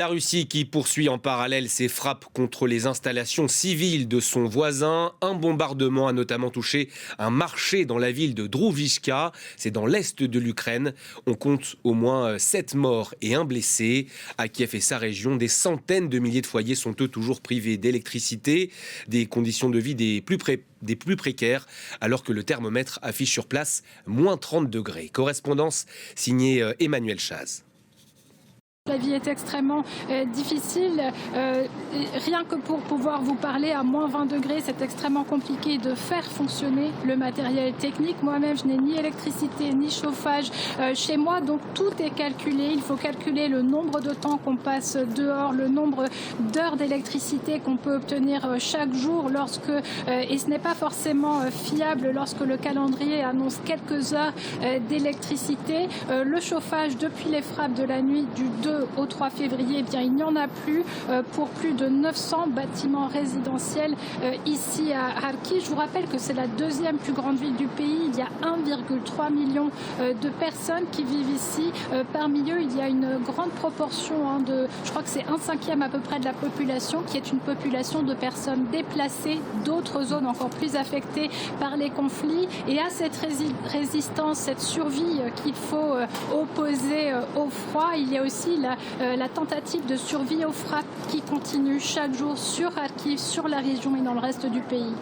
La Russie qui poursuit en parallèle ses frappes contre les installations civiles de son voisin. Un bombardement a notamment touché un marché dans la ville de Drouvishka. C'est dans l'est de l'Ukraine. On compte au moins 7 morts et un blessé. À Kiev et sa région, des centaines de milliers de foyers sont eux toujours privés d'électricité. Des conditions de vie des plus précaires, alors que le thermomètre affiche sur place moins 30 degrés. Correspondance signée Emmanuel Chaz. La vie est extrêmement difficile. Rien que pour pouvoir vous parler à moins 20 degrés, c'est extrêmement compliqué de faire fonctionner le matériel technique. Moi-même, je n'ai ni électricité ni chauffage chez moi, donc tout est calculé. Il faut calculer le nombre de temps qu'on passe dehors, le nombre d'heures d'électricité qu'on peut obtenir chaque jour et ce n'est pas forcément fiable lorsque le calendrier annonce quelques heures d'électricité. Le chauffage, depuis les frappes de la nuit du 2 au 3 février, eh bien, il n'y en a plus pour plus de 900 bâtiments résidentiels ici à Kharkiv. Je vous rappelle que c'est la deuxième plus grande ville du pays. Il y a 1,3 million de personnes qui vivent ici. Parmi eux, il y a une grande proportion je crois que c'est 1/5 à peu près de la population qui est une population de personnes déplacées d'autres zones encore plus affectées par les conflits. Et à cette résistance, cette survie qu'il faut opposer au froid, il y a aussi la tentative de survie aux frappes qui continue chaque jour sur Kharkiv, sur la région et dans le reste du pays.